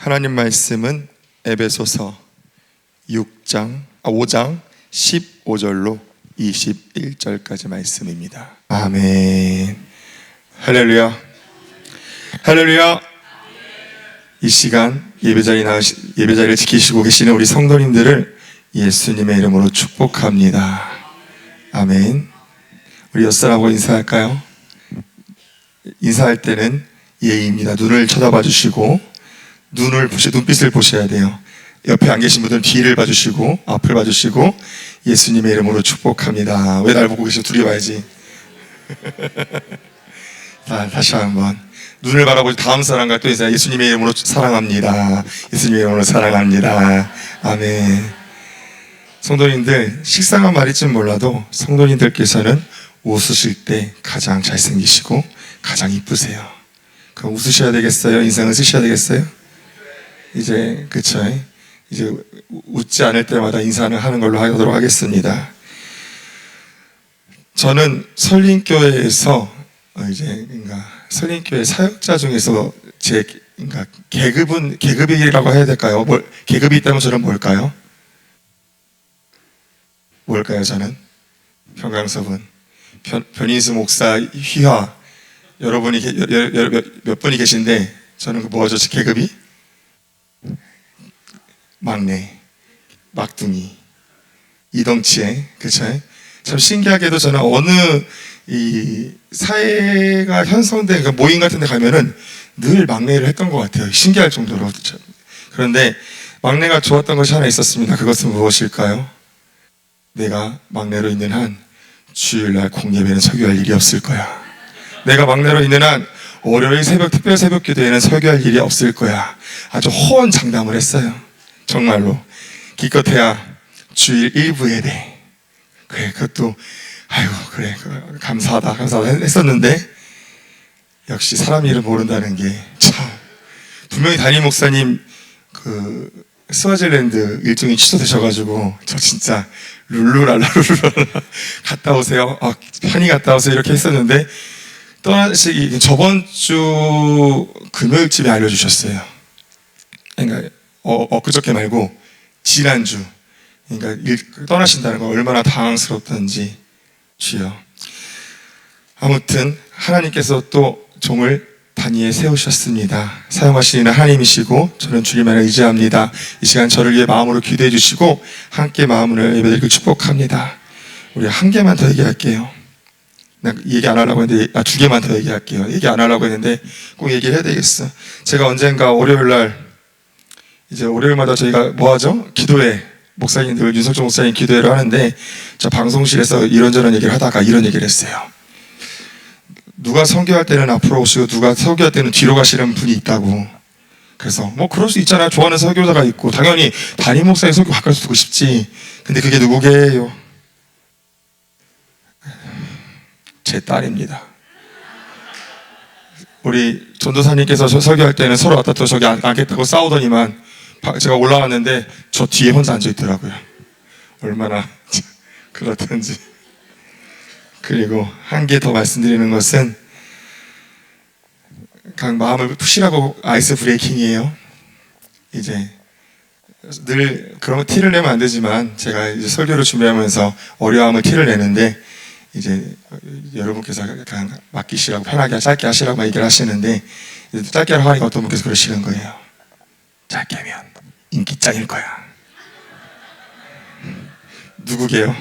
하나님 말씀은 에베소서 5장 15절로 21절까지 말씀입니다. 아멘. 할렐루야. 할렐루야. 이 시간 예배자리를 지키시고 계시는 우리 성도님들을 예수님의 이름으로 축복합니다. 아멘. 우리 옆사람하고 인사할까요? 인사할 때는 예의입니다. 눈을 쳐다봐 주시고 눈빛을 보셔야 돼요. 옆에 안 계신 분들은 뒤를 봐주시고 앞을 봐주시고 예수님의 이름으로 축복합니다. 왜 날 보고 계셔? 둘이 봐야지. 자, 다시 한번 눈을 바라보고 다음 사람과 또 인사. 예수님의 이름으로 사랑합니다. 예수님의 이름으로 사랑합니다. 아멘. 성도님들, 식상한 말일지는 몰라도 성도님들께서는 웃으실 때 가장 잘생기시고 가장 이쁘세요. 그럼 웃으셔야 되겠어요? 인상을 쓰셔야 되겠어요? 이제 그쵸? 이제 웃지 않을 때마다 인사를 하는 걸로 하도록 하겠습니다. 저는 설린교회에서 설린교회 사역자 중에서 계급이라고 해야 될까요? 계급이 있다면 저는 뭘까요? 저는 평강섭은 변인수 목사 휘하 여러분이 몇 분이 계신데 저는 뭐죠? 계급이? 막내, 막둥이, 이덩치에, 그쵸? 참 신기하게도 저는 어느 이 사회가 형성된 모임 같은 데 가면은 늘 막내를 했던 것 같아요. 신기할 정도로. 그런데 막내가 좋았던 것이 하나 있었습니다. 그것은 무엇일까요? 내가 막내로 있는 한 주일날 공예배는 설교할 일이 없을 거야. 내가 막내로 있는 한 월요일 특별 새벽 기도에는 설교할 일이 없을 거야. 아주 호언장담을 했어요. 정말로. 기껏해야 주일 1부 예배. 그래, 그것도 그래, 감사하다 했었는데 역시 사람 일을 모른다는 게 참. 분명히 담임 목사님 스와질랜드 일정이 취소되셔가지고 저 진짜 룰루랄라 갔다 오세요. 편히 갔다 오세요 이렇게 했었는데 떠나시기 저번 주 금요일쯤에 알려주셨어요. 그러니까 엊그저께 말고 지난주, 그러니까 떠나신다는 거 얼마나 당황스럽던지. 주여. 아무튼 하나님께서 또 종을 단위에 세우셨습니다. 사용하시는 하나님이시고 저는 주님만을 의지합니다. 이 시간 저를 위해 마음으로 기도해 주시고 함께 마음을 예배드리고 축복합니다. 우리 한 개만 더 얘기할게요. 얘기 안 하려고 했는데 2개만 더 얘기할게요. 얘기 안 하려고 했는데 꼭 얘기해야 되겠어. 제가 언젠가 월요일마다 저희가 뭐하죠? 기도회, 목사님들, 윤석준 목사님 기도회를 하는데 저 방송실에서 이런저런 얘기를 하다가 이런 얘기를 했어요. 누가 설교할 때는 앞으로 오시고 누가 설교할 때는 뒤로 가시는 분이 있다고. 그래서 그럴 수 있잖아요. 좋아하는 설교자가 있고 당연히 담임 목사님 설교 가까이서 듣고 싶지. 근데 그게 누구게요? 제 딸입니다. 우리 전도사님께서 설교할 때는 서로 왔다 또 저기 앉겠다고 싸우더니만 제가 올라왔는데 저 뒤에 혼자 앉아있더라고요. 얼마나 그렇던지. 그리고 한 개 더 말씀드리는 것은 각 마음을 푸시라고 아이스 브레이킹이에요. 이제 늘 그런 티를 내면 안 되지만 제가 이제 설교를 준비하면서 어려움을 티를 내는데 이제 여러분께서 그냥 맡기시라고 편하게 짧게 하시라고 얘기를 하시는데 짧게 하니까 어떤 분께서 그러시는 거예요. 짧게 하면 인기 짱일 거야. 누구게요?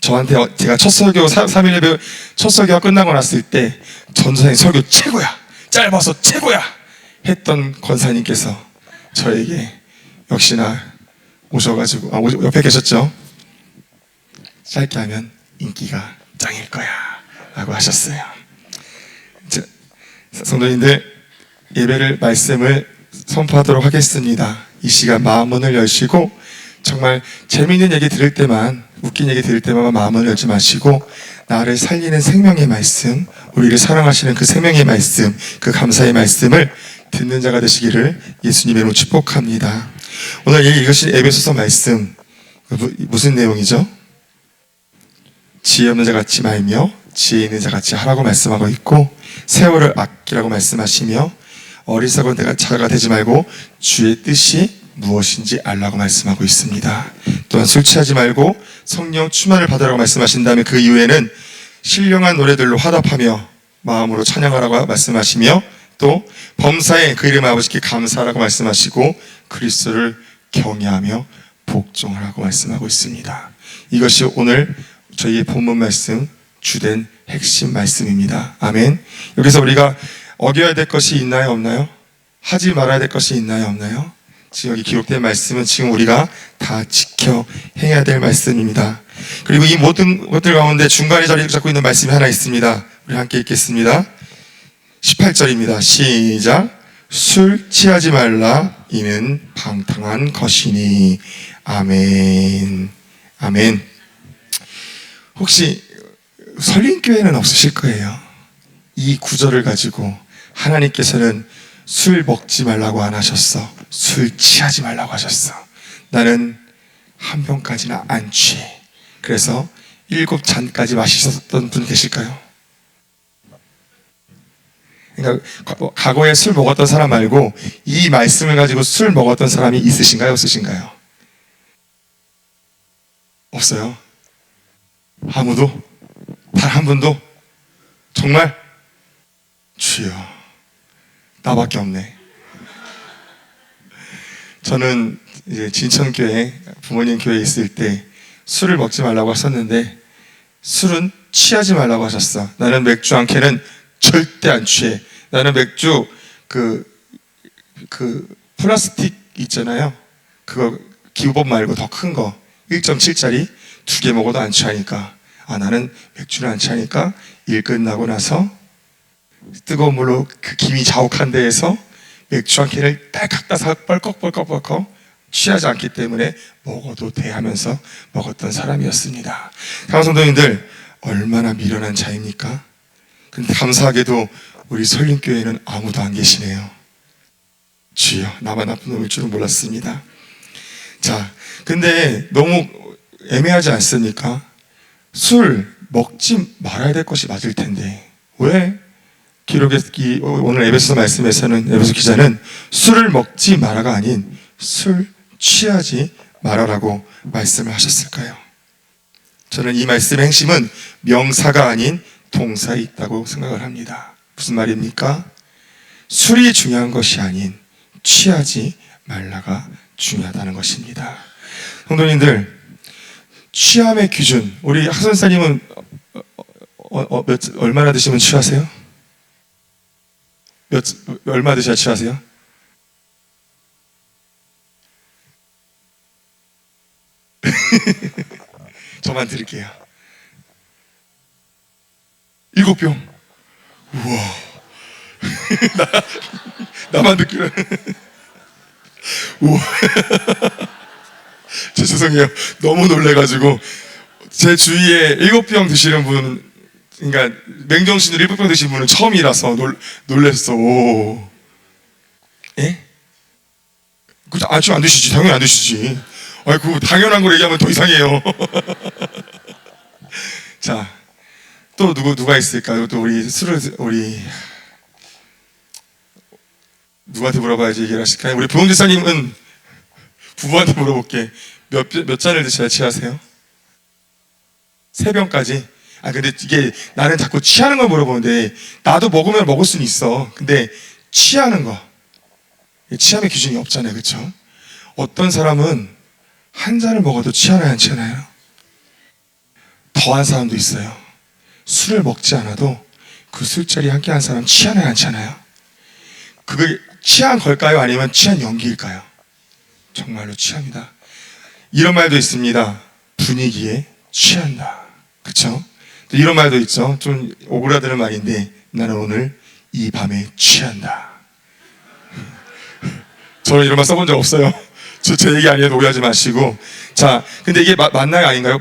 저한테 제가 첫 설교 3일 예배 첫 설교가 끝나고 났을 때 전도사님 설교 최고야, 짧아서 최고야 했던 권사님께서 저에게 역시나 오셔가지고 옆에 계셨죠? 짧게 하면 인기가 짱일 거야 라고 하셨어요. 성도님들, 예배를 말씀을 선포하도록 하겠습니다. 이 시간 마음문을 여시고 정말 재미있는 얘기 들을 때만, 웃긴 얘기 들을 때만 마음을 열지 마시고 나를 살리는 생명의 말씀, 우리를 사랑하시는 그 생명의 말씀, 그 감사의 말씀을 듣는 자가 되시기를 예수님의 이름으로 축복합니다. 오늘 읽으신 에베소서 말씀 무슨 내용이죠? 지혜 없는 자 같지 말며 지혜 있는 자 같이 하라고 말씀하고 있고 세월을 아끼라고 말씀하시며 어리석은 자가 되지 말고 주의 뜻이 무엇인지 알라고 말씀하고 있습니다. 또한 술 취하지 말고 성령 충만을 받으라고 말씀하신 다음에 그 이후에는 신령한 노래들로 화답하며 마음으로 찬양하라고 말씀하시며 또 범사에 그 이름 아버지께 감사하라고 말씀하시고 그리스도를 경외하며 복종하라고 말씀하고 있습니다. 이것이 오늘 저희의 본문 말씀 주된 핵심 말씀입니다. 아멘. 여기서 우리가 어겨야 될 것이 있나요, 없나요? 하지 말아야 될 것이 있나요, 없나요? 지금 여기 기록된 말씀은 지금 우리가 다 지켜 행해야 될 말씀입니다. 그리고 이 모든 것들 가운데 중간에 자리 잡고 있는 말씀이 하나 있습니다. 우리 함께 읽겠습니다. 18절입니다. 시작. 술 취하지 말라. 이는 방탕한 것이니. 아멘. 아멘. 혹시 설린교회는 없으실 거예요. 이 구절을 가지고 하나님께서는 술 먹지 말라고 안 하셨어. 술 취하지 말라고 하셨어. 나는 한 병까지나 안 취해. 그래서 7잔까지 마시셨던 분 계실까요? 그러니까 과거에 술 먹었던 사람 말고 이 말씀을 가지고 술 먹었던 사람이 있으신가요? 없으신가요? 없어요? 아무도? 단 한 분도? 정말? 주여, 나밖에 없네. 저는 이제 진천교회 부모님 교회에 있을 때 술을 먹지 말라고 하셨는데 술은 취하지 말라고 하셨어. 나는 맥주 한 캔은 절대 안 취해. 나는 맥주 그 플라스틱 있잖아요. 그거 기호법 말고 더 큰 거 1.7짜리 2개 먹어도 안 취하니까 나는 맥주를 안 취하니까 일 끝나고 나서 뜨거운 물로 그 김이 자욱한 데에서 맥주 한 캔을 딸깍 따서 뻘꺽 취하지 않기 때문에 먹어도 돼 하면서 먹었던 사람이었습니다. 사랑하는 성도님들, 얼마나 미련한 자입니까? 근데 감사하게도 우리 설림교회는 아무도 안 계시네요. 주여, 나만 나쁜 놈일 줄은 몰랐습니다. 자, 근데 너무 애매하지 않습니까? 술 먹지 말아야 될 것이 맞을 텐데 왜 오늘 에베소 말씀에서는 에베소 기자는 술을 먹지 마라가 아닌 술 취하지 말아라고 말씀을 하셨을까요? 저는 이 말씀의 핵심은 명사가 아닌 동사에 있다고 생각을 합니다. 무슨 말입니까? 술이 중요한 것이 아닌 취하지 말라가 중요하다는 것입니다. 성도님들, 취함의 기준, 우리 학선사님은 얼마나 드시면 취하세요? 얼마 드셔야 취하세요? 저만 드릴게요. 7병. 우와. 나만 듣기로. 우와. 죄송해요. 너무 놀래가지고 제 주위에 7병 드시는 분, 그러니까 맹정신으로 7병 드시는 분은 처음이라서 놀랬어. 오. 예? 안 드시지. 당연히 안 드시지. 아이고, 당연한 걸 얘기하면 더 이상해요. 자, 또 누가 있을까요? 또 우리 누구한테 물어봐야지 얘기를 하실까요? 우리 부흥지사님은 부부한테 물어볼게. 몇 잔을 드셔야 취하세요? 3병까지? 근데 이게 나는 자꾸 취하는 걸 물어보는데 나도 먹으면 먹을 수는 있어. 근데 취하는 거, 취함의 기준이 없잖아요. 그렇죠? 어떤 사람은 한 잔을 먹어도 취하나요, 안 취하나요? 더한 사람도 있어요. 술을 먹지 않아도 그 술자리 함께 한 사람 취하나요, 안 취하나요? 그게 취한 걸까요? 아니면 취한 연기일까요? 정말로 취합니다. 이런 말도 있습니다. 분위기에 취한다. 그쵸? 또 이런 말도 있죠. 좀 오그라드는 말인데 나는 오늘 이 밤에 취한다. 저는 이런 말 써본 적 없어요. 제 얘기 아니에요. 오해하지 마시고. 자, 근데 이게 맞나요, 아닌가요?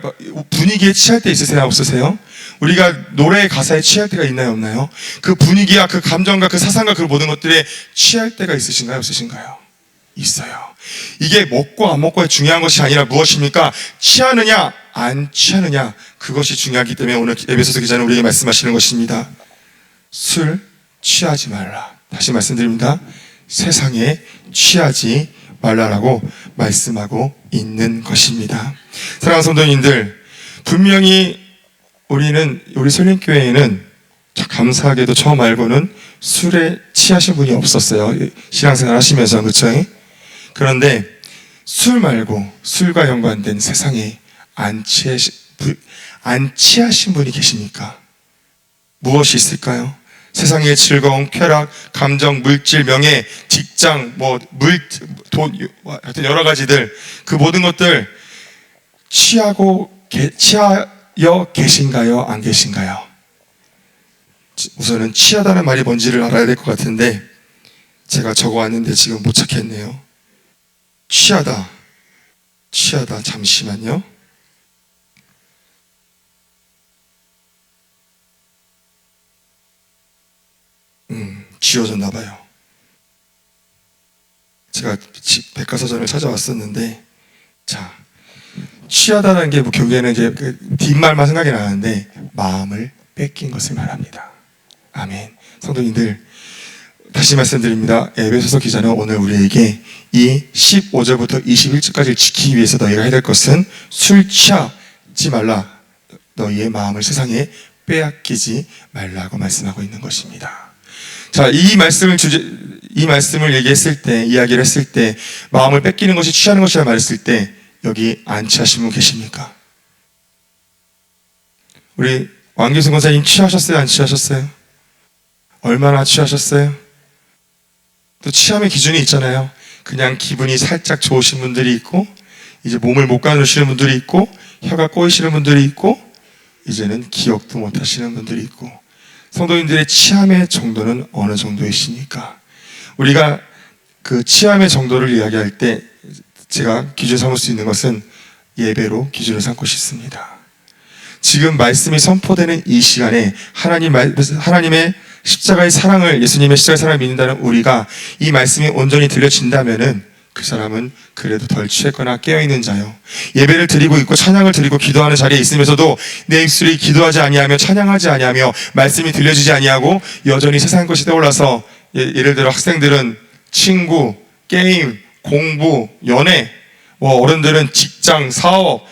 분위기에 취할 때 있으세요, 없으세요? 우리가 노래의 가사에 취할 때가 있나요, 없나요? 그 분위기와 그 감정과 그 사상과 그 모든 것들에 취할 때가 있으신가요, 없으신가요? 있어요. 이게 먹고 안 먹고가 중요한 것이 아니라 무엇입니까? 취하느냐, 안 취하느냐, 그것이 중요하기 때문에 오늘 에베소서 기자는 우리에게 말씀하시는 것입니다. 술 취하지 말라. 다시 말씀드립니다. 세상에 취하지 말라라고 말씀하고 있는 것입니다. 사랑하는 성도님들, 분명히 우리 설림교회에는 감사하게도 처음 알고는 술에 취하신 분이 없었어요. 신앙생활 하시면서. 그렇죠? 그런데 술 말고 술과 연관된 세상에 안 취하신 분이 계십니까? 무엇이 있을까요? 세상의 즐거움, 쾌락, 감정, 물질, 명예, 직장, 돈, 하여튼 여러 가지들, 그 모든 것들 취하여 계신가요? 안 계신가요? 우선은 취하다는 말이 뭔지를 알아야 될 것 같은데 제가 적어왔는데 지금 못 찾겠네요. 취하다, 잠시만요. 지워졌나 봐요. 제가 백과사전을 찾아왔었는데, 자, 취하다는 게 결국에는 이제 뒷말만 생각이 나는데 마음을 뺏긴 것을 말합니다. 아멘. 성도님들, 다시 말씀드립니다. 에베소서 기자는 오늘 우리에게 이 15절부터 21절까지를 지키기 위해서 너희가 해야 될 것은 술 취하지 말라. 너희의 마음을 세상에 빼앗기지 말라고 말씀하고 있는 것입니다. 자, 이 말씀을 얘기했을 때, 이야기를 했을 때, 마음을 뺏기는 것이 취하는 것이라 말했을 때, 여기 안 취하신 분 계십니까? 우리 왕기순 권사님 취하셨어요? 안 취하셨어요? 얼마나 취하셨어요? 또 취함의 기준이 있잖아요. 그냥 기분이 살짝 좋으신 분들이 있고, 이제 몸을 못 가누시는 분들이 있고, 혀가 꼬이시는 분들이 있고, 이제는 기억도 못 하시는 분들이 있고, 성도님들의 취함의 정도는 어느 정도이십니까? 우리가 그 취함의 정도를 이야기할 때 제가 기준 삼을 수 있는 것은 예배로 기준을 삼고 싶습니다. 지금 말씀이 선포되는 이 시간에 하나님의 십자가의 사랑을, 예수님의 십자가의 사랑을 믿는다는 우리가 이 말씀이 온전히 들려진다면은 그 사람은 그래도 덜 취했거나 깨어있는 자요. 예배를 드리고 있고 찬양을 드리고 기도하는 자리에 있으면서도 내 입술이 기도하지 아니하며 찬양하지 아니하며 말씀이 들려지지 아니하고 여전히 세상 것이 떠올라서, 예를 들어 학생들은 친구, 게임, 공부, 연애, 어른들은 직장, 사업,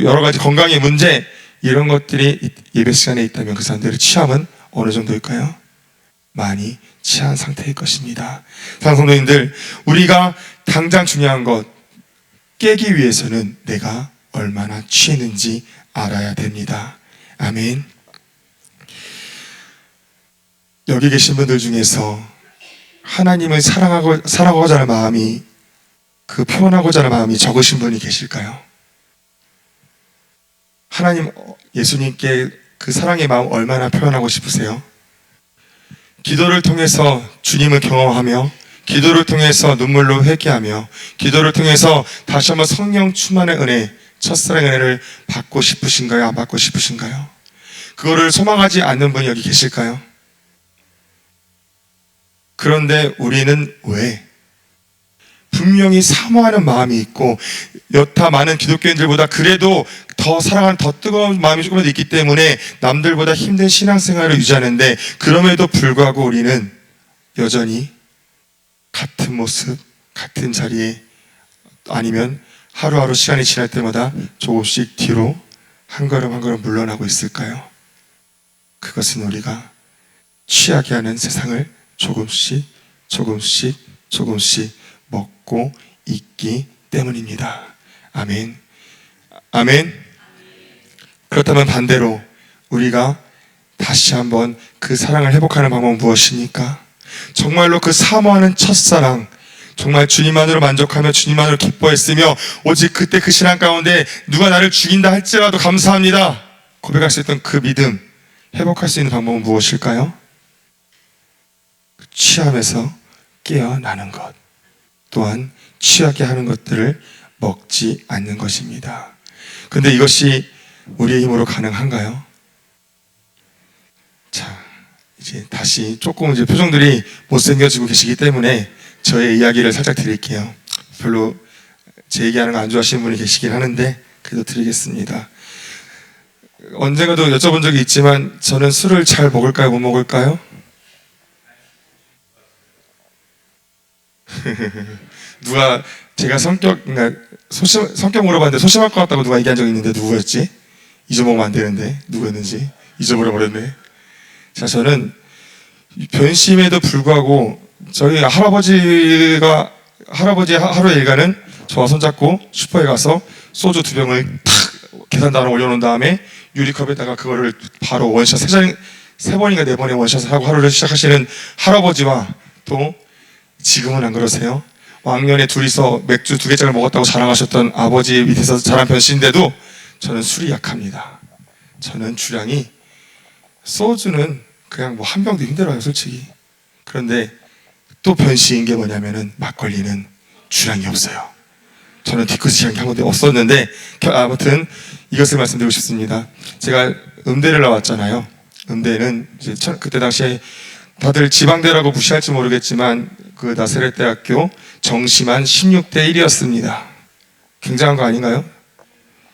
여러 가지 건강의 문제, 이런 것들이 예배 시간에 있다면 그 사람들의 취함은 어느 정도일까요? 많이 취한 상태일 것입니다. 사랑하는 성도님들, 우리가 당장 중요한 것, 깨기 위해서는 내가 얼마나 취했는지 알아야 됩니다. 아멘. 여기 계신 분들 중에서 하나님을 사랑하고자 하는 마음이, 표현하고자 하는 마음이 적으신 분이 계실까요? 하나님, 예수님께 그 사랑의 마음 얼마나 표현하고 싶으세요? 기도를 통해서 주님을 경험하며, 기도를 통해서 눈물로 회개하며, 기도를 통해서 다시 한번 성령 충만의 은혜, 첫사랑의 은혜를 받고 싶으신가요? 안 받고 싶으신가요? 그거를 소망하지 않는 분이 여기 계실까요? 그런데 우리는 왜? 분명히 사모하는 마음이 있고, 여타 많은 기독교인들보다 그래도 더 사랑하는, 더 뜨거운 마음이 조금 더 있기 때문에 남들보다 힘든 신앙생활을 유지하는데, 그럼에도 불구하고 우리는 여전히 같은 모습, 같은 자리에, 아니면 하루하루 시간이 지날 때마다 조금씩 뒤로 한 걸음 한 걸음 물러나고 있을까요? 그것은 우리가 취하게 하는 세상을 조금씩 먹고 있기 때문입니다. 아멘. 아멘. 그렇다면 반대로 우리가 다시 한번 그 사랑을 회복하는 방법은 무엇입니까? 정말로 그 사모하는 첫사랑, 정말 주님만으로 만족하며 주님만으로 기뻐했으며, 오직 그때 그 신앙 가운데 누가 나를 죽인다 할지라도 감사합니다 고백할 수 있던 그 믿음, 회복할 수 있는 방법은 무엇일까요? 취함에서 깨어나는 것, 또한 취하게 하는 것들을 먹지 않는 것입니다. 그런데 이것이 우리의 힘으로 가능한가요? 자, 이제 다시 조금 표정들이 못생겨지고 계시기 때문에 저의 이야기를 살짝 드릴게요. 별로 제 얘기하는 거 안 좋아하시는 분이 계시긴 하는데 그래도 드리겠습니다. 언젠가도 여쭤본 적이 있지만 저는 술을 잘 먹을까요? 못 먹을까요? 누가 제가 그러니까 성격 물어봤는데 소심할 것 같다고 누가 얘기한 적이 있는데 누구였지? 잊어먹으면 안 되는데 누구였는지 잊어버려버렸네. 자, 저는 변심에도 불구하고 저희 할아버지 하루 일과는 저와 손잡고 슈퍼에 가서 소주 2병을 탁 계산단에 올려놓은 다음에 유리컵에다가 그거를 바로 원샷 세 번인가 4번의 원샷을 하고 하루를 시작하시는 할아버지와, 또 지금은 안 그러세요? 왕년에 둘이서 맥주 2개째를 먹었다고 자랑하셨던 아버지 밑에서 자란 변씨인데도 저는 술이 약합니다. 저는 주량이, 소주는 그냥 뭐 한 병도 힘들어요 솔직히. 그런데 또 변씨인 게 뭐냐면은 막걸리는 주량이 없어요. 저는 뒤끝이 한 번도 없었는데 아무튼 이것을 말씀드리고 싶습니다. 제가 음대를 나왔잖아요. 음대는 이제 그때 당시에 다들 지방대라고 무시할지 모르겠지만 그 나세렛 대학교 정시만 16대 1이었습니다. 굉장한 거 아닌가요?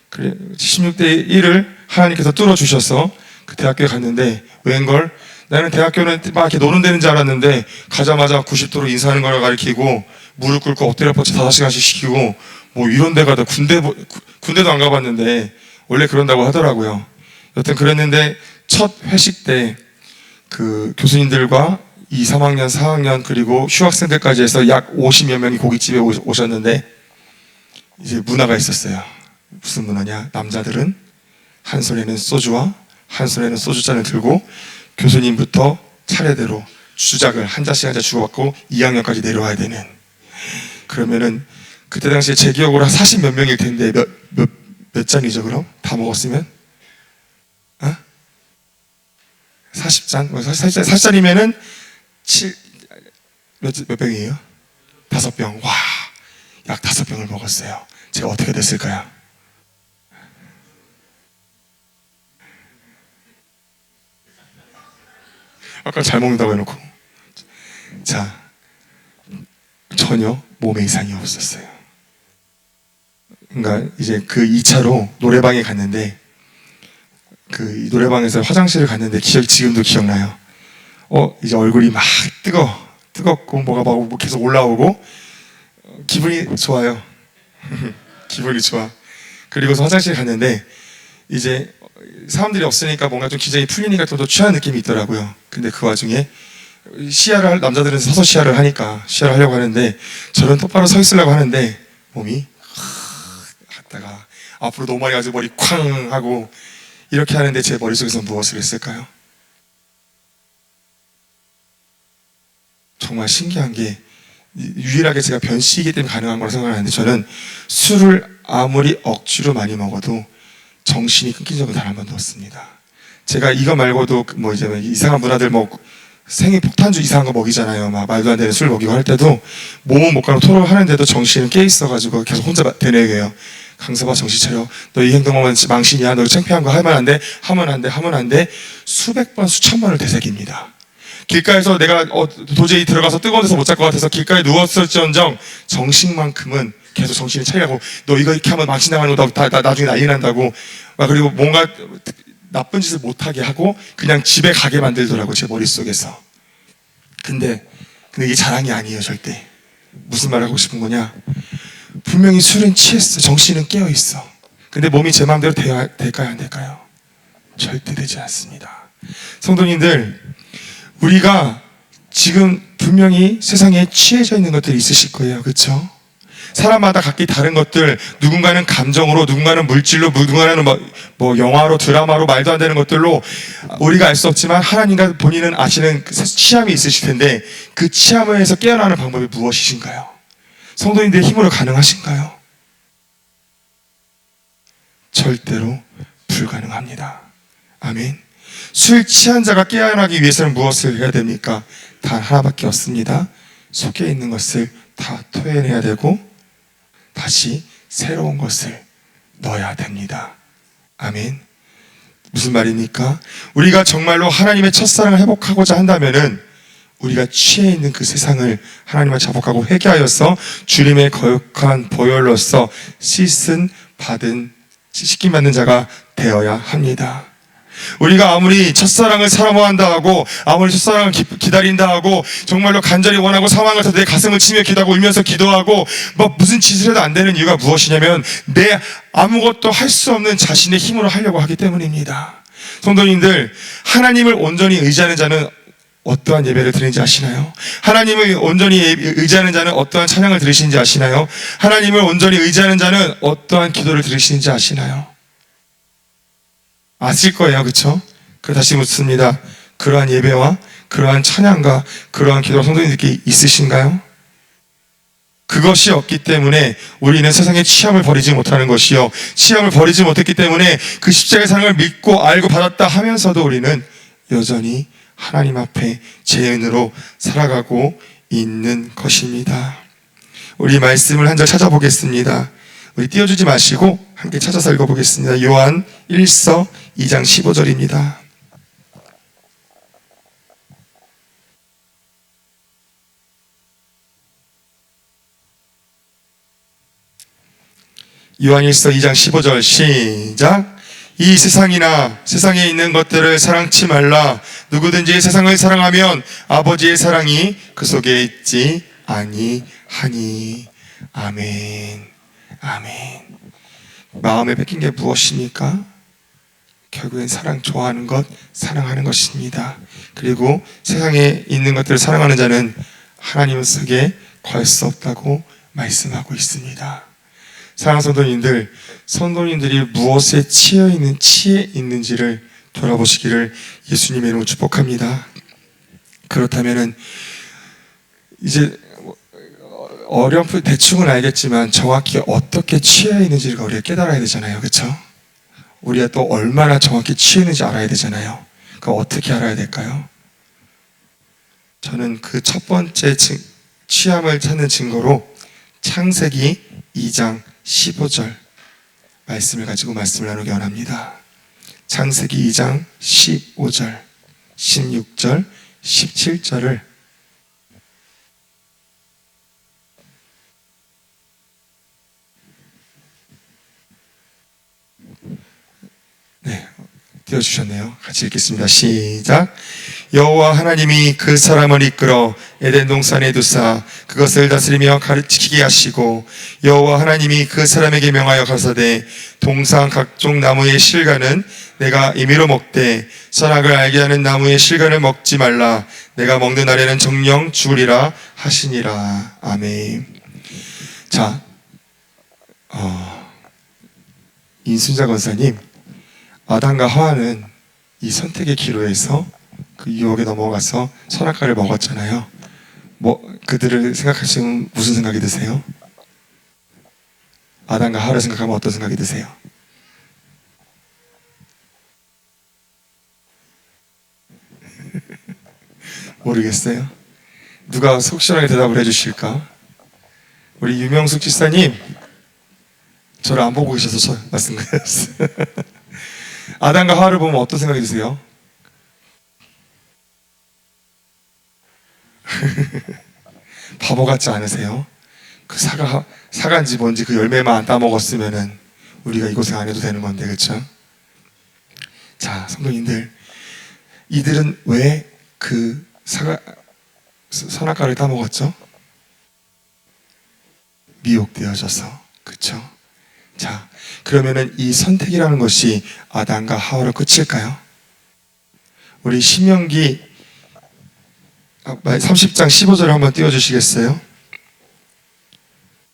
그래, 16대 1을 하나님께서 뚫어주셔서 그 대학교에 갔는데, 웬걸 나는 대학교는 막 이렇게 노는 데는 줄 알았는데 가자마자 90도로 인사하는 걸 가르치고 무릎 꿇고 엎드려 뻗쳐 5시간씩 시키고 뭐 이런 데 가다 군대도 안 가봤는데 원래 그런다고 하더라고요. 여튼 그랬는데 첫 회식 때 그 교수님들과 2, 3학년, 4학년 그리고 휴학생들까지 해서 약 50여 명이 고깃집에 오셨는데 이제 문화가 있었어요. 무슨 문화냐? 남자들은 한 손에는 소주와 한 손에는 소주잔을 들고 교수님부터 차례대로 주작을 한 잔씩 한 잔 주고받고 2학년까지 내려와야 되는. 그러면은 그때 당시에 제 기억으로 한 40몇 명일 텐데 몇 잔이죠 그럼? 다 먹었으면? 40잔? 40잔이면은 몇 병이에요? 5병. 와, 약 5병을 먹었어요. 제가 어떻게 됐을까요? 아까 잘 먹는다고 해놓고. 자, 전혀 몸에 이상이 없었어요. 그러니까 이제 그 2차로 노래방에 갔는데, 그 노래방에서 화장실을 갔는데 지금도 기억나요. 이제 얼굴이 막 뜨겁고 뭐가 막 계속 올라오고 기분이 좋아요. 기분이 좋아. 그리고서 화장실 갔는데 이제 사람들이 없으니까 뭔가 좀 기장이 풀리니까 더 취한 느낌이 있더라고요. 근데 그 와중에 남자들은 서서 시야를 하니까 시야를 하려고 하는데 저는 똑바로 서 있으려고 하는데 몸이 갔다가 앞으로 너무 많이 가지고 머리 쾅 하고 이렇게 하는데 제 머릿속에서 무엇을 했을까요? 정말 신기한 게 유일하게 제가 변씨이기 때문에 가능한 거라고 생각하는데, 저는 술을 아무리 억지로 많이 먹어도 정신이 끊긴 적은 단 한 번도 없습니다. 제가 이거 말고도 뭐 이제 이상한 문화들 뭐 생일 폭탄주 이상한 거 먹이잖아요. 막 말도 안 되는 술 먹이고 할 때도 몸은 못 가고 토를 하는데도 정신은 깨 있어가지고 계속 혼자 되뇌게요. 강서봐 정신 차려. 너 이 행동하면 망신이야. 너 창피한 거 하면 안 돼. 하면 안 돼. 수백 번 수천 번을 되새깁니다. 길가에서 내가 도저히 들어가서 뜨거운 데서 못 잘 것 같아서 길가에 누웠을지언정 정신만큼은 계속 정신을 차리라고. 너 이거 이렇게 하면 망신 나가는 거다. 나중에 난리 난다고. 그리고 뭔가 나쁜 짓을 못하게 하고 그냥 집에 가게 만들더라고 제 머릿속에서. 근데 이게 자랑이 아니에요 절대. 무슨 말 하고 싶은 거냐? 분명히 술은 취했어. 정신은 깨어있어. 근데 몸이 제 마음대로 될까요 안 될까요? 절대 되지 않습니다. 성도님들, 우리가 지금 분명히 세상에 취해져 있는 것들이 있으실 거예요. 그렇죠? 사람마다 각기 다른 것들, 누군가는 감정으로, 누군가는 물질로, 누군가는 뭐 영화로, 드라마로, 말도 안 되는 것들로 우리가 알 수 없지만 하나님과 본인은 아시는 취함이 있으실 텐데 그 취함에서 깨어나는 방법이 무엇이신가요? 성도님들의 힘으로 가능하신가요? 절대로 불가능합니다. 아멘. 술 취한 자가 깨어나기 위해서는 무엇을 해야 됩니까? 단 하나밖에 없습니다. 속에 있는 것을 다 토해내야 되고 다시 새로운 것을 넣어야 됩니다. 아멘. 무슨 말입니까? 우리가 정말로 하나님의 첫사랑을 회복하고자 한다면은 우리가 취해 있는 그 세상을 하나님을 자복하고 회개하여서 주님의 거룩한 보혈로서 씻김 받는 자가 되어야 합니다. 우리가 아무리 첫사랑을 사모한다 하고 아무리 첫사랑을 기다린다 하고 정말로 간절히 원하고 사망을 해서 내 가슴을 치며 기도하고 울면서 기도하고 뭐 무슨 짓을 해도 안 되는 이유가 무엇이냐면 내 아무것도 할 수 없는 자신의 힘으로 하려고 하기 때문입니다. 성도님들, 하나님을 온전히 의지하는 자는 어떠한 예배를 드리는지 아시나요? 하나님을 온전히 의지하는 자는 어떠한 찬양을 들으시는지 아시나요? 하나님을 온전히 의지하는 자는 어떠한 기도를 들으시는지 아시나요? 아실 거예요, 그렇죠? 그래서 다시 묻습니다. 그러한 예배와 그러한 찬양과 그러한 기도가 성도님들께 있으신가요? 그것이 없기 때문에 우리는 세상의 취함을 버리지 못하는 것이요, 취함을 버리지 못했기 때문에 그 십자가의 사랑을 믿고 알고 받았다 하면서도 우리는 여전히 하나님 앞에 죄인으로 살아가고 있는 것입니다. 우리 말씀을 한 절 찾아보겠습니다. 우리 띄워주지 마시고 함께 찾아서 읽어보겠습니다. 요한 1서 2장 15절입니다. 요한 1서 2장 15절 시작. 이 세상이나 세상에 있는 것들을 사랑치 말라. 누구든지 세상을 사랑하면 아버지의 사랑이 그 속에 있지 아니하니. 아멘. 아멘. 마음에 뺏긴 게 무엇입니까? 결국엔 사랑, 좋아하는 것, 사랑하는 것입니다. 그리고 세상에 있는 것들을 사랑하는 자는 하나님 속에 걸 수 없다고 말씀하고 있습니다. 사랑하는 성도님들, 성도님들이 무엇에 치여 있는지를 돌아보시기를 예수님의 이름으로 축복합니다. 그렇다면은 이제 어렴풋 대충은 알겠지만 정확히 어떻게 취해 있는지를 우리가 깨달아야 되잖아요, 그렇죠? 우리가 또 얼마나 정확히 취해 있는지 알아야 되잖아요. 그럼 어떻게 알아야 될까요? 저는 그 첫 번째 취함을 찾는 증거로 창세기 2장 15절 말씀을 가지고 말씀을 나누기 원합니다. 창세기 2장 15절, 16절, 17절을 띄워주셨네요. 같이 읽겠습니다. 시작. 여호와 하나님이 그 사람을 이끌어 에덴 동산에 두사 그것을 다스리며 가르치게 하시고, 여호와 하나님이 그 사람에게 명하여 가라사대 동산 각종 나무의 실과는 내가 임의로 먹되 선악을 알게 하는 나무의 실과는 먹지 말라. 내가 먹는 날에는 정령 죽으리라 하시니라. 아멘. 자, 인순자 권사님, 아담과 하와는 이 선택의 기로에서 그 유혹에 넘어가서 선악과를 먹었잖아요. 그들을 생각하시면 무슨 생각이 드세요? 아담과 하와를 생각하면 어떤 생각이 드세요? 모르겠어요. 누가 속 시원하게 대답을 해주실까? 우리 유명숙 집사님, 저를 안 보고 계셔서 말씀드렸어요. 아담과 하와를 보면 어떤 생각이 드세요? 바보 같지 않으세요? 그 사과인지 뭔지 그 열매만 안 따먹었으면은 우리가 이 고생 안 해도 되는 건데, 그렇죠? 자, 성도님들, 이들은 왜 그 선악과를 따먹었죠? 미혹되어져서, 그렇죠? 자, 그러면은 이 선택이라는 것이 아담과 하와로 끝일까요? 우리 신명기 30장 15절을 한번 띄워주시겠어요?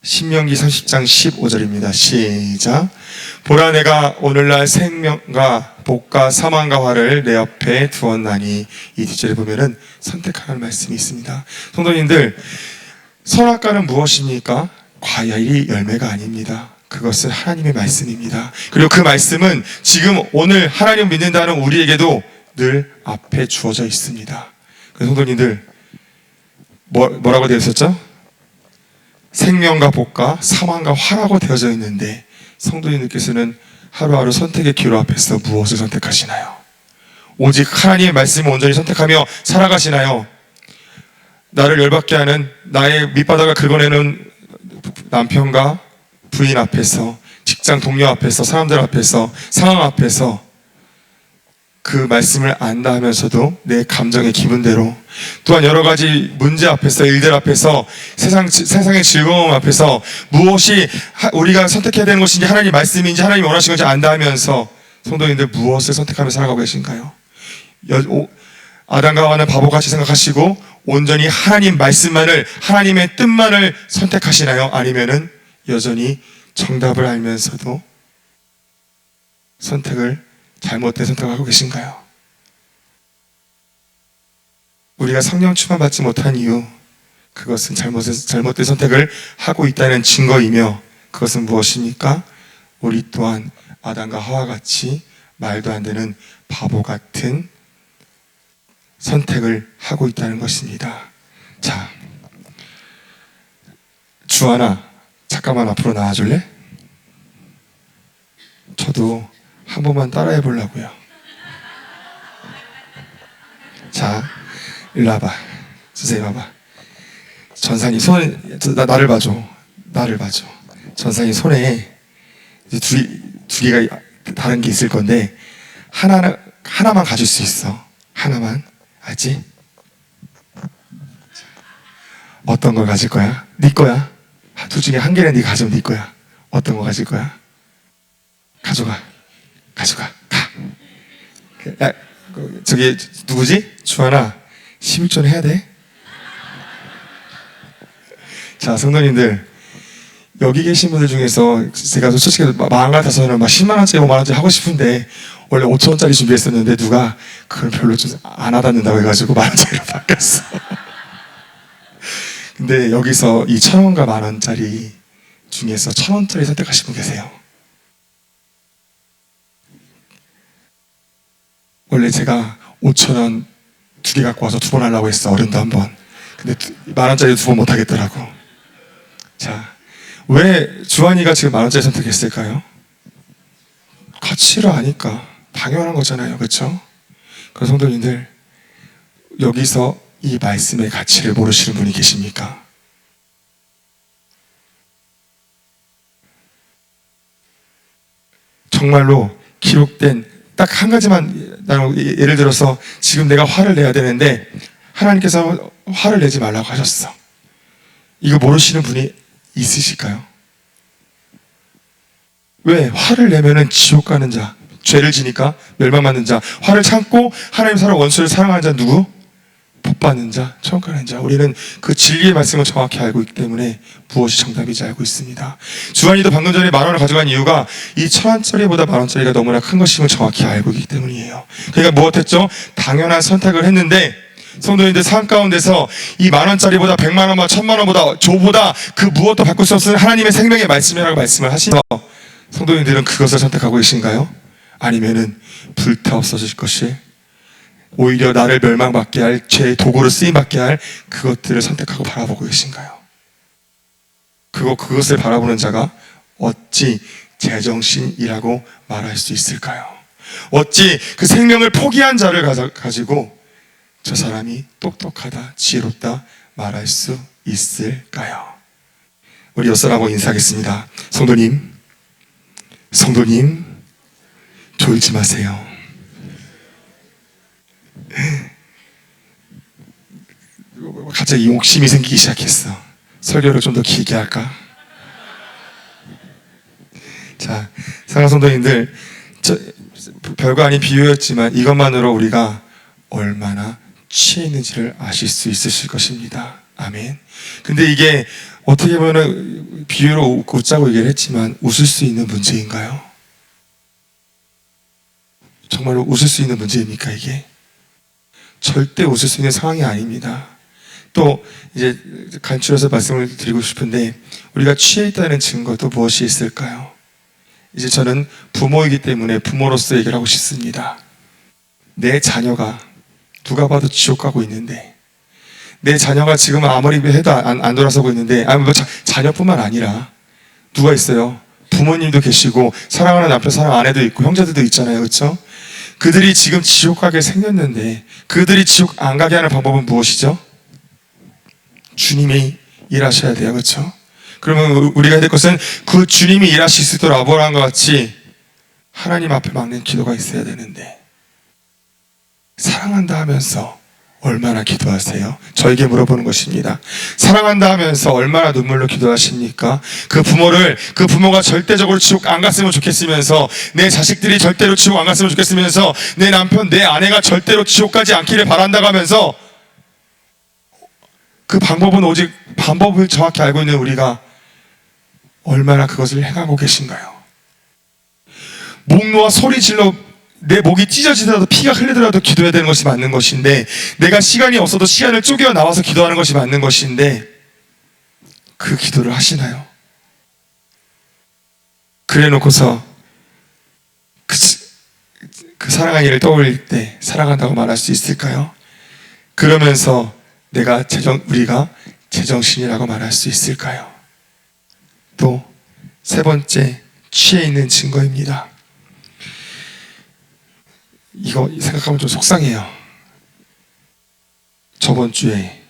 신명기 30장 15절입니다. 시작. 보라, 내가 오늘날 생명과 복과 사망과 화를 내 옆에 두었나니. 이 뒷절에 보면은 선택하라는 말씀이 있습니다. 성도님들, 선악과는 무엇입니까? 과일이 열매가 아닙니다. 그것은 하나님의 말씀입니다. 그리고 그 말씀은 지금 오늘 하나님 믿는다는 우리에게도 늘 앞에 주어져 있습니다. 그래서 성도님들, 뭐라고 되어 있었죠? 생명과 복과 사망과 화라고 되어져 있는데, 성도님들께서는 하루하루 선택의 기로 앞에서 무엇을 선택하시나요? 오직 하나님의 말씀을 온전히 선택하며 살아가시나요? 나를 열받게 하는, 나의 밑바닥을 긁어내는 남편과 부인 앞에서, 직장 동료 앞에서, 사람들 앞에서, 상황 앞에서 그 말씀을 안다 하면서도 내 감정의 기분대로, 또한 여러 가지 문제 앞에서, 일들 앞에서, 세상의 즐거움 앞에서 무엇이 우리가 선택해야 되는 것인지, 하나님 말씀인지, 하나님 원하시는 건지 안다 하면서 성도님들 무엇을 선택하며 살아가고 계신가요? 아담과 하와는 바보같이 생각하시고 온전히 하나님 말씀만을, 하나님의 뜻만을 선택하시나요? 아니면은 여전히 정답을 알면서도 잘못된 선택을 하고 계신가요? 우리가 성령 충만 받지 못한 이유, 그것은 잘못된 선택을 하고 있다는 증거이며, 그것은 무엇입니까? 우리 또한 아담과 하와 같이 말도 안 되는 바보 같은 선택을 하고 있다는 것입니다. 자, 주하나, 잠깐만 앞으로 나와줄래? 저도 한 번만 따라해 보려고요. 자, 일로 와봐. 선생님 와봐. 전상이 나를 봐줘. 전상이 손에 두 개가 다른 게 있을 건데, 하나만 가질 수 있어. 하나만. 알지? 어떤 걸 가질 거야? 네 거야. 둘 중에 한 개는 네 가지면 네 거야. 어떤 거 가질 거야? 가져가. 야, 저기 누구지? 주하나, 11조 해야 돼? 자, 성도님들, 여기 계신 분들 중에서 제가 솔직히 마음 같아서는 막 10만원짜리, 5만원짜리 하고 싶은데, 원래 5천원짜리 준비했었는데 누가 그걸 별로 좀 안 와닿는다고 해가지고 만원짜리로 바뀌었어. 근데 여기서 이 1,000원과 만원짜리 중에서 1,000원짜리 선택하신 분 계세요? 원래 제가 5,000원 2개 갖고 와서 2번 하려고 했어. 어른도 한 번. 근데 만원짜리 2번 못 하겠더라고. 자, 왜 주한이가 지금 만원짜리 선택했을까요? 가치를 아니까. 당연한 거잖아요. 그렇죠? 그런 성도님들, 여기서 이 말씀의 가치를 모르시는 분이 계십니까? 정말로 기록된 딱 한 가지만, 예를 들어서 지금 내가 화를 내야 되는데 하나님께서 화를 내지 말라고 하셨어. 이거 모르시는 분이 있으실까요? 왜? 화를 내면은 지옥 가는 자, 죄를 지니까 멸망받는 자, 화를 참고 하나님 사랑 원수를 사랑하는 자 누구? 복 받는 자, 천국 가는 자. 우리는 그 진리의 말씀을 정확히 알고 있기 때문에 무엇이 정답인지 알고 있습니다. 주한이도 방금 전에 10,000원을 가져간 이유가 이 1,000원짜리보다 만원짜리가 너무나 큰 것임을 정확히 알고 있기 때문이에요. 그러니까 무엇했죠? 당연한 선택을 했는데, 성도님들 삶 가운데서 이 10,000원짜리보다 100만원보다 1,000만원보다 조보다 그 무엇도 바꿀 수 없는 하나님의 생명의 말씀이라고 말씀을 하시면서, 성도님들은 그것을 선택하고 계신가요? 아니면은 불타 없어질 것이 오히려 나를 멸망받게 할 죄의 도구로 쓰임받게 할 그것들을 선택하고 바라보고 계신가요? 그것을 바라보는 자가 어찌 제정신이라고 말할 수 있을까요? 어찌 그 생명을 포기한 자를 가지고 저 사람이 똑똑하다, 지혜롭다 말할 수 있을까요? 우리 옆사람하고 인사하겠습니다. 성도님, 졸지 마세요. 갑자기 욕심이 생기기 시작했어. 설교를 좀 더 길게 할까? 자, 사랑하는 성도님들, 별거 아닌 비유였지만 이것만으로 우리가 얼마나 취해 있는지를 아실 수 있으실 것입니다. 아멘. 근데 이게 어떻게 보면 비유로 웃자고 얘기를 했지만 웃을 수 있는 문제인가요? 정말로 웃을 수 있는 문제입니까, 이게? 절대 웃을 수 있는 상황이 아닙니다. 또 이제 간추려서 말씀을 드리고 싶은데, 우리가 취해 있다는 증거도 무엇이 있을까요? 이제 저는 부모이기 때문에 부모로서 얘기를 하고 싶습니다. 내 자녀가 누가 봐도 지옥 가고 있는데, 내 자녀가 지금 아무리 해도 안 돌아서고 있는데, 자녀뿐만 아니라 누가 있어요? 부모님도 계시고 사랑하는 남편, 사랑하는 아내도 있고 형제들도 있잖아요. 그렇죠? 그들이 지금 지옥 가게 생겼는데 그들이 지옥 안 가게 하는 방법은 무엇이죠? 주님이 일하셔야 돼요. 그렇죠? 그러면 우리가 해야 될 것은 그 주님이 일하실 수 있도록 아브라함과 같이 하나님 앞에 막는 기도가 있어야 되는데, 사랑한다 하면서 얼마나 기도하세요? 저에게 물어보는 것입니다. 사랑한다 하면서 얼마나 눈물로 기도하십니까? 그 부모가 절대적으로 지옥 안 갔으면 좋겠으면서, 내 자식들이 절대로 지옥 안 갔으면 좋겠으면서, 내 남편, 내 아내가 절대로 지옥 가지 않기를 바란다고 하면서, 그 방법을 정확히 알고 있는 우리가 얼마나 그것을 행하고 계신가요? 목 놓아 소리 질러 내 목이 찢어지더라도 피가 흘리더라도 기도해야 되는 것이 맞는 것인데, 내가 시간이 없어도 시간을 쪼개어 나와서 기도하는 것이 맞는 것인데, 그 기도를 하시나요? 그래 놓고서 그 사랑한 이를 떠올릴 때 사랑한다고 말할 수 있을까요? 그러면서 우리가 제정신이라고 말할 수 있을까요? 또 세 번째, 취해 있는 증거입니다. 이거 생각하면 좀 속상해요. 저번 주에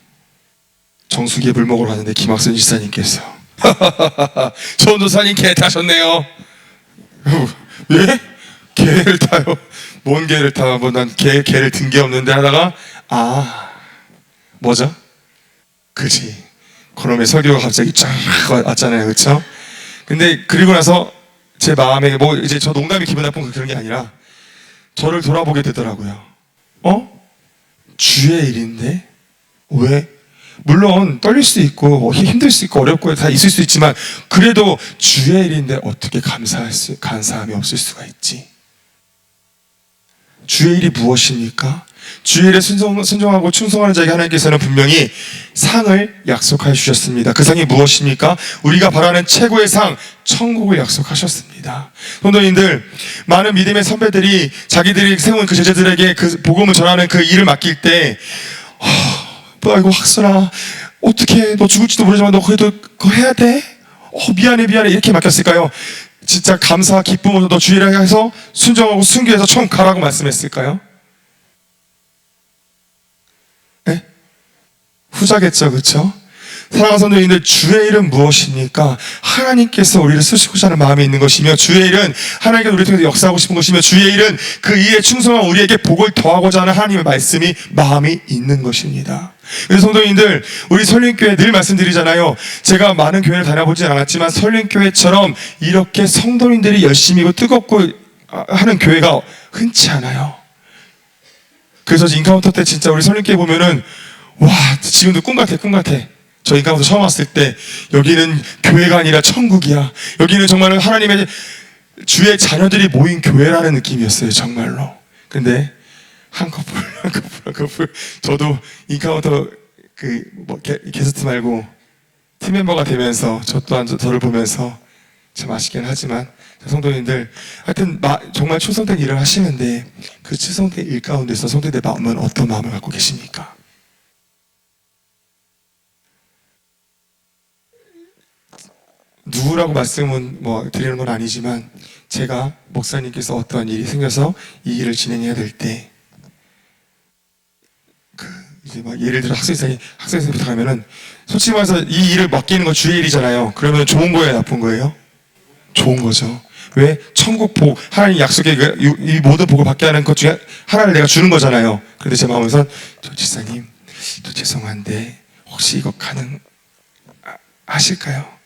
정수기에 물 먹으러 갔는데 김학선 지사님께서 전도사님 개 타셨네요. 예? 개를 타요? 뭔 개를 타? 난 개를 든 게 없는데 하다가, 뭐죠? 그지, 그놈의 설교가 갑자기 쫙 왔잖아요, 그렇죠? 근데 그리고 나서 제 마음에 이제 저 농담이 기분 나쁜 그런 게 아니라 저를 돌아보게 되더라고요. 주의 일인데 왜? 물론 떨릴 수 있고 힘들 수 있고 어렵고 다 있을 수 있지만, 그래도 주의 일인데 어떻게 감사함이 없을 수가 있지? 주의 일이 무엇입니까? 주의 일에 순종하고 충성하는 자에게 하나님께서는 분명히 상을 약속하여 주셨습니다. 그 상이 무엇입니까? 우리가 바라는 최고의 상, 천국을 약속하셨습니다. 성도님들, 많은 믿음의 선배들이 자기들이 세운 그 제자들에게 그 복음을 전하는 그 일을 맡길 때, 아이고 학선아, 어떻게, 너 죽을지도 모르지만 너 그래도 그거 해야 돼? 미안해 이렇게 맡겼을까요? 진짜 감사와 기쁨으로 너 주의를 해서 순종하고 순교해서 처음 가라고 말씀했을까요? 네? 후자겠죠, 그렇죠? 사랑하는 성도님들, 주의 일은 무엇입니까? 하나님께서 우리를 쓰시고자 하는 마음이 있는 것이며, 주의 일은 하나님께서 우리를 통해서 역사하고 싶은 것이며, 주의 일은 그 일에 충성한 우리에게 복을 더하고자 하는 하나님의 마음이 있는 것입니다. 그래서 성도님들, 우리 설림교회 늘 말씀드리잖아요. 제가 많은 교회를 다녀보진 않았지만 설림교회처럼 이렇게 성도님들이 열심히고 뜨겁고 하는 교회가 흔치 않아요. 그래서 인카운터 때 진짜 우리 설림교회 보면은, 지금도 꿈 같아. 저 인카운터 처음 왔을 때, 여기는 교회가 아니라 천국이야, 여기는 정말 하나님의 주의 자녀들이 모인 교회라는 느낌이었어요, 정말로. 근데 한 커플 저도 인카운터 게스트 말고 팀 멤버가 되면서 저 또한 저를 보면서 참 아쉽긴 하지만, 성도님들, 하여튼 정말 충성된 일을 하시는데, 그 충성된 일 가운데서 성도님의 마음은 어떤 마음을 갖고 계십니까? 누구라고 말씀은 드리는 건 아니지만, 제가 목사님께서 어떠한 일이 생겨서 이 일을 진행해야 될 때, 이제 예를 들어 학생회사에 부탁하면은, 솔직히 말해서 이 일을 맡기는 건 주의 일이잖아요. 그러면 좋은 거예요, 나쁜 거예요? 좋은 거죠. 왜? 천국 복, 하나님 약속의 이 모든 복을 받게 하는 것 중에 하나를 내가 주는 거잖아요. 그런데 제 마음에선, 저 지사님, 저 죄송한데 혹시 이거 가능하실까요?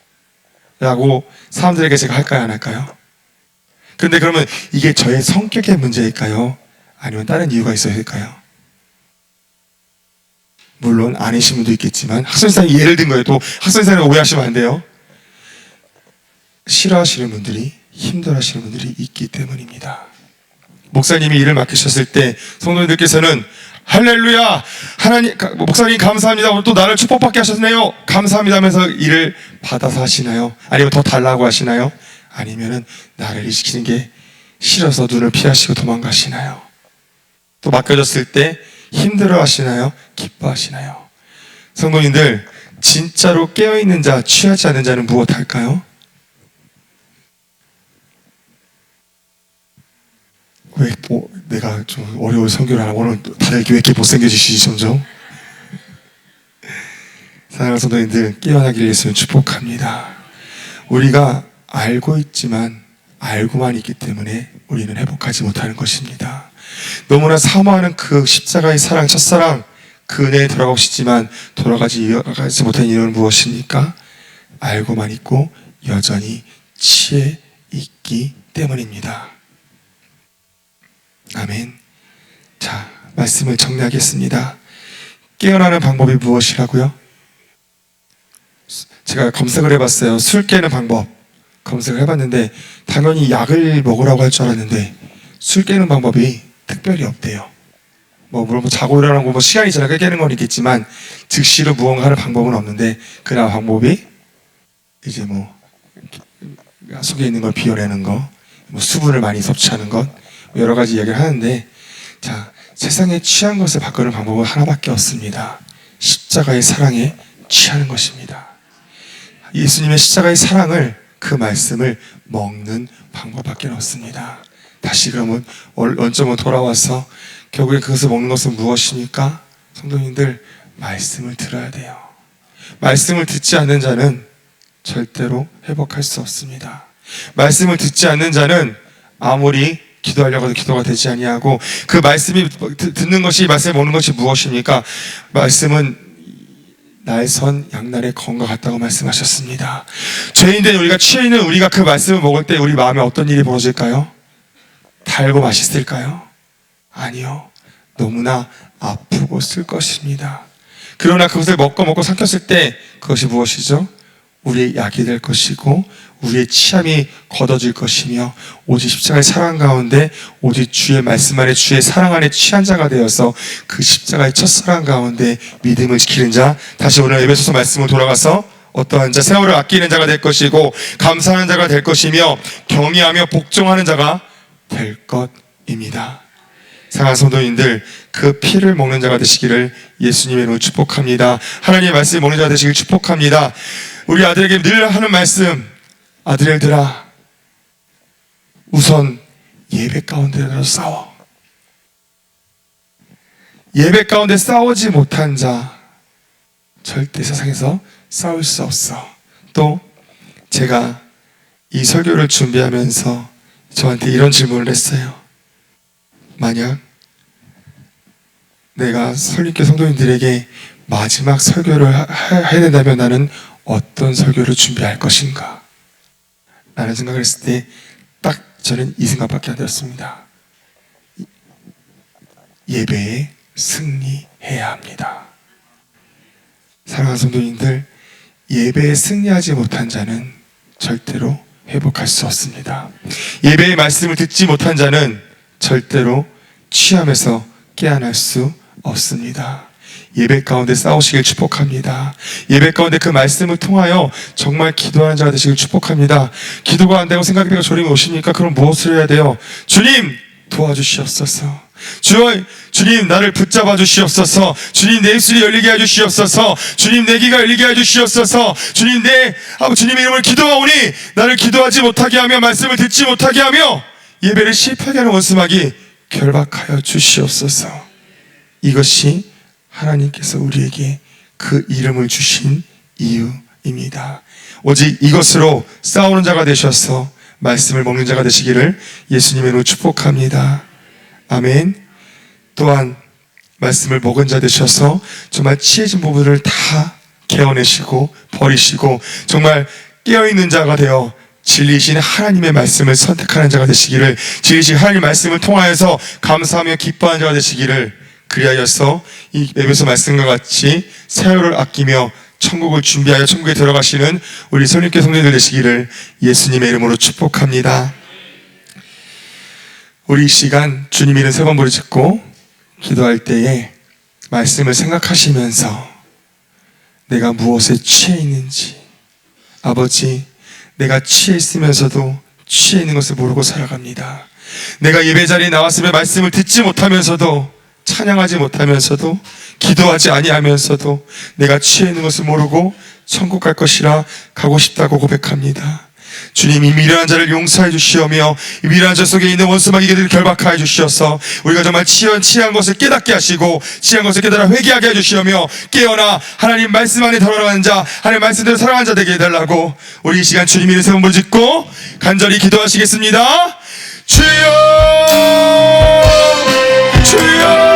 라고 사람들에게 제가 할까요, 안 할까요? 그런데 그러면 이게 저의 성격의 문제일까요? 아니면 다른 이유가 있어야 할까요? 물론 아니신 분도 있겠지만, 학설사님 예를 든 거예요. 또 학설사님 오해하시면 안 돼요. 싫어하시는 분들이, 힘들어하시는 분들이 있기 때문입니다. 목사님이 일을 맡기셨을 때 성도님들께서는 할렐루야, 목사님 감사합니다, 오늘 또 나를 축복받게 하셨네요, 감사합니다 하면서 일을 받아서 하시나요? 아니면 더 달라고 하시나요? 아니면은 나를 일 시키는 게 싫어서 눈을 피하시고 도망가시나요? 또 맡겨졌을 때 힘들어 하시나요? 기뻐하시나요? 성도님들, 진짜로 깨어있는 자, 취하지 않는 자는 무엇할까요? 왜 내가 좀 어려운 선교를 하나, 오늘 다들 왜 이렇게 못생겨지시지 점점? 사랑하는 성도님들, 깨어나기를 예수님 축복합니다. 우리가 알고 있지만 알고만 있기 때문에 우리는 회복하지 못하는 것입니다. 너무나 사모하는 그 십자가의 사랑, 첫사랑, 그 은혜에 돌아가고 싶지만 돌아가지 못한 이유는 무엇입니까? 알고만 있고 여전히 취해 있기 때문입니다. 아멘. 자, 말씀을 정리하겠습니다. 깨어나는 방법이 무엇이라고요? 제가 검색을 해봤어요. 술 깨는 방법 검색을 해봤는데 당연히 약을 먹으라고 할 줄 알았는데 술 깨는 방법이 특별히 없대요. 물론 자고 일어나고 시간이 지나게 깨는 건 있겠지만 즉시로 무언가 하는 방법은 없는데, 그나마 방법이 이제 속에 있는 걸 비워내는 것, 수분을 많이 섭취하는 것, 여러 가지 이야기를 하는데, 자, 세상에 취한 것을 바꾸는 방법은 하나밖에 없습니다. 십자가의 사랑에 취하는 것입니다. 예수님의 십자가의 사랑을, 그 말씀을 먹는 방법밖에 없습니다. 다시 그러면 원점으로 돌아와서 결국에 그것을 먹는 것은 무엇입니까? 성도님들, 말씀을 들어야 돼요. 말씀을 듣지 않는 자는 절대로 회복할 수 없습니다. 말씀을 듣지 않는 자는 아무리 기도하려고 해도 기도가 되지 아니하고, 그 말씀이 듣는 것이, 말씀을 먹는 것이 무엇입니까? 말씀은 날선 양날의 검과 같다고 말씀하셨습니다. 죄인된 우리가, 취해 있는 우리가 그 말씀을 먹을 때 우리 마음에 어떤 일이 벌어질까요? 달고 맛있을까요? 아니요. 너무나 아프고 쓸 것입니다. 그러나 그것을 먹고 삼켰을 때 그것이 무엇이죠? 우리의 약이 될 것이고 우리의 취함이 걷어질 것이며, 오직 십자가의 사랑 가운데 오직 주의 말씀 안에, 주의 사랑 안에 취한 자가 되어서 그 십자가의 첫사랑 가운데 믿음을 지키는 자, 다시 오늘 에베소서 말씀으로 돌아가서 어떠한 자, 세월을 아끼는 자가 될 것이고 감사하는 자가 될 것이며 경외하며 복종하는 자가 될 것입니다. 사랑하는 성도님들, 그 피를 먹는 자가 되시기를 예수님의 이름으로 축복합니다. 하나님의 말씀을 먹는 자가 되시기를 축복합니다. 우리 아들에게 늘 하는 말씀, 아들들아, 우선 예배 가운데 싸워. 예배 가운데 싸우지 못한 자 절대 세상에서 싸울 수 없어. 또 제가 이 설교를 준비하면서 저한테 이런 질문을 했어요. 만약 내가 설립교 성도님들에게 마지막 설교를 해야 된다면 나는 어떤 설교를 준비할 것인가? 라는 생각을 했을 때 딱 저는 이 생각밖에 안 들었습니다. 예배에 승리해야 합니다. 사랑하는 성도님들, 예배에 승리하지 못한 자는 절대로 회복할 수 없습니다. 예배의 말씀을 듣지 못한 자는 절대로 취함에서 깨어날 수 없습니다. 예배 가운데 싸우시길 축복합니다. 예배 가운데 그 말씀을 통하여 정말 기도하는 자가 되시길 축복합니다. 기도가 안 되고 생각이 졸음이 오십니까? 그럼 무엇을 해야 돼요? 주님 도와주시옵소서. 주님 나를 붙잡아 주시옵소서. 주님 내 입술이 열리게 해 주시옵소서. 주님 내 귀가 열리게 해 주시옵소서. 주님 주님의 이름을 기도하오니 나를 기도하지 못하게 하며 말씀을 듣지 못하게 하며 예배를 실패하게 하는 원수마귀 결박하여 주시옵소서. 이것이 하나님께서 우리에게 그 이름을 주신 이유입니다. 오직 이것으로 싸우는 자가 되셔서 말씀을 먹는 자가 되시기를 예수님의 이름으로 축복합니다. 아멘. 또한 말씀을 먹은 자 되셔서 정말 취해진 부분을 다 개어내시고 버리시고 정말 깨어있는 자가 되어 진리이신 하나님의 말씀을 선택하는 자가 되시기를, 진리이신 하나님의 말씀을 통하여서 감사하며 기뻐하는 자가 되시기를, 그리하여서 이 에베소 말씀과 같이 세월을 아끼며 천국을 준비하여 천국에 들어가시는 우리 설립교 성도님들 되시기를 예수님의 이름으로 축복합니다. 우리 이 시간 주님 이름 3번 부르짖고 기도할 때에 말씀을 생각하시면서 내가 무엇에 취해 있는지, 아버지 내가 취해 있으면서도 취해 있는 것을 모르고 살아갑니다. 내가 예배 자리에 나왔으면 말씀을 듣지 못하면서도, 찬양하지 못하면서도, 기도하지 아니하면서도 내가 취해 있는 것을 모르고 천국 갈 것이라 가고 싶다고 고백합니다. 주님, 이 미련한 자를 용서해 주시오며 이 미련한 자 속에 있는 원수마귀들을 결박하여 주시어서 우리가 정말 취한 것을 깨닫게 하시고 취한 것을 깨달아 회개하게 해주시오며 깨어나 하나님 말씀 안에 들어가는 자, 하나님 말씀대로 살아가는 자 되게 해달라고 우리 이 시간 주님 이름 3번 부르짖고 간절히 기도하시겠습니다. 주여 주여